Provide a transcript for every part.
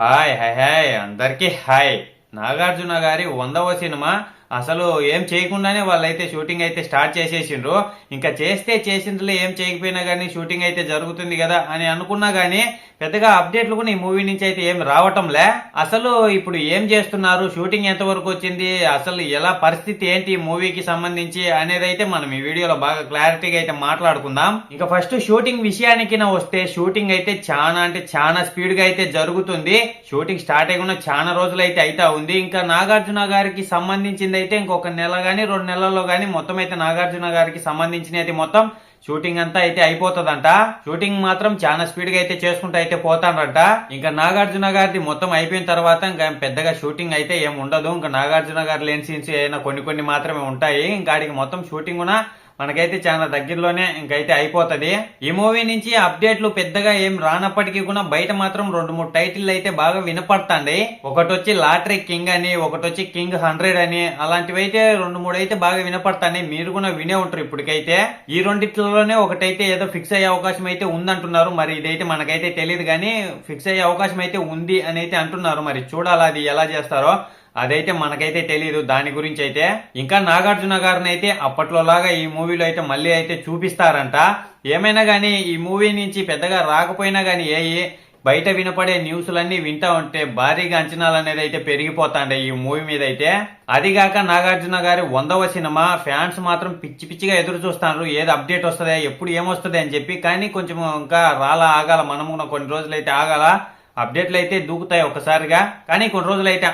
Hi hi hi అందరికీ hi. Nagarjuna గారి 100వ cinema అసలు ఏం చేయకుండానే వాళ్ళైతే షూటింగ్ అయితే స్టార్ట్ చేసేసిండ్రు. ఇంకా చేస్తే చేసిండ్రులే, ఏం చేయకపోయినా కానీ షూటింగ్ అయితే జరుగుతుంది కదా అని అనుకున్నా కానీ పెద్దగా అప్డేట్లు కూడా ఈ మూవీ నుంచి అయితే ఏం రావటంలే. అసలు ఇప్పుడు ఏం చేస్తున్నారు, షూటింగ్ ఎంత వరకు వచ్చింది, అసలు ఎలా పరిస్థితి ఏంటి ఈ మూవీకి సంబంధించి అనేది అయితే మనం ఈ వీడియోలో బాగా క్లారిటీగా అయితే మాట్లాడుకుందాం. ఇంకా ఫస్ట్ షూటింగ్ విషయానికి వస్తే షూటింగ్ అయితే చాలా అంటే చాలా స్పీడ్ గా అయితే జరుగుతుంది. షూటింగ్ స్టార్ట్ అయ్యకుండా చాలా రోజులు అయితే అవుతా ఉంది. ఇంకా నాగార్జున గారికి సంబంధించింది అయితే ఇంకొక నెల గానీ 2 నెలల్లో గానీ మొత్తం అయితే నాగార్జున గారికి సంబంధించిన అయితే మొత్తం షూటింగ్ అంతా అయితే అయిపోతుందంట. షూటింగ్ మాత్రం చాలా స్పీడ్ గా అయితే చేసుకుంటూ అయితే పోతానంట. ఇంకా నాగార్జున గారిది మొత్తం అయిపోయిన తర్వాత ఇంకా పెద్దగా షూటింగ్ అయితే ఏం ఉండదు. ఇంకా నాగార్జున గారి లేని సీన్స్ అయినా కొన్ని మాత్రమే ఉంటాయి. ఇంకా ఆడికి మొత్తం షూటింగ్ కూడా మనకైతే చాలా దగ్గరలోనే ఇంకైతే అయిపోతుంది. ఈ మూవీ నుంచి అప్డేట్లు పెద్దగా ఏం రానప్పటికీ కూడా బయట మాత్రం 2-3 టైటిల్ అయితే బాగా వినపడతాండి. ఒకటి వచ్చి లాటరీ కింగ్ అని, ఒకటి వచ్చి కింగ్ 100 అని, అలాంటివి అయితే 2-3 అయితే బాగా వినపడతాయి. మీరు కూడా వినే ఉంటారు ఇప్పటికైతే. ఈ రెండిట్లలోనే ఒకటైతే ఏదో ఫిక్స్ అయ్యే అవకాశం అయితే ఉందంటున్నారు. మరి ఇదైతే మనకైతే తెలియదు కానీ ఫిక్స్ అయ్యే అవకాశం అయితే ఉంది అని అయితే అంటున్నారు. మరి చూడాలి అది ఎలా చేస్తారో, అదైతే మనకైతే తెలియదు దాని గురించి అయితే. ఇంకా నాగార్జున గారిని అయితే అప్పట్లో లాగా ఈ మూవీలో అయితే మళ్ళీ అయితే చూపిస్తారంట. ఏమైనా గానీ ఈ మూవీ నుంచి పెద్దగా రాకపోయినా గానీ బయట వినపడే న్యూస్లన్నీ వింటా ఉంటే భారీగా అంచనాలు అనేది అయితే పెరిగిపోతాండే ఈ మూవీ మీద అయితే. అదిగాక నాగార్జున గారి 100వ సినిమా ఫ్యాన్స్ మాత్రం పిచ్చిగా ఎదురు చూస్తున్నారు. ఏది అప్డేట్ వస్తుందా, ఎప్పుడు ఏమొస్తుంది అని చెప్పి. కానీ కొంచెం ఇంకా ఆగాల, మనము కొన్ని రోజులు అయితే ఆగాల. అప్డేట్లు అయితే దూకుతాయి ఒకసారిగా, కానీ కొన్ని రోజులు అయితే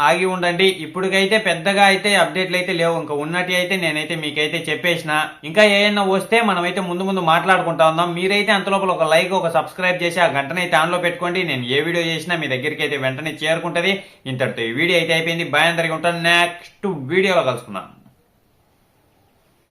ఆగి ఉండండి. ఇప్పటికైతే పెద్దగా అయితే అప్డేట్లు అయితే లేవు. ఇంకా ఉన్నట్టు అయితే నేనైతే మీకైతే చెప్పేసిన. ఇంకా ఏమైనా వస్తే మనమైతే ముందు మాట్లాడుకుంటా ఉందాం. మీరైతే అంతలోపల ఒక లైక్, ఒక సబ్స్క్రైబ్ చేసి ఆ గంటనైతే ఆన్ లో పెట్టుకోండి. నేను ఏ వీడియో చేసినా మీ దగ్గరికి అయితే వెంటనే చేరుకుంటది. ఇంతటితో ఈ వీడియో అయితే అయిపోయింది. బాయ్, అందరికీ ఉంటాను. నెక్స్ట్ వీడియోలో కలుసుకుందాం.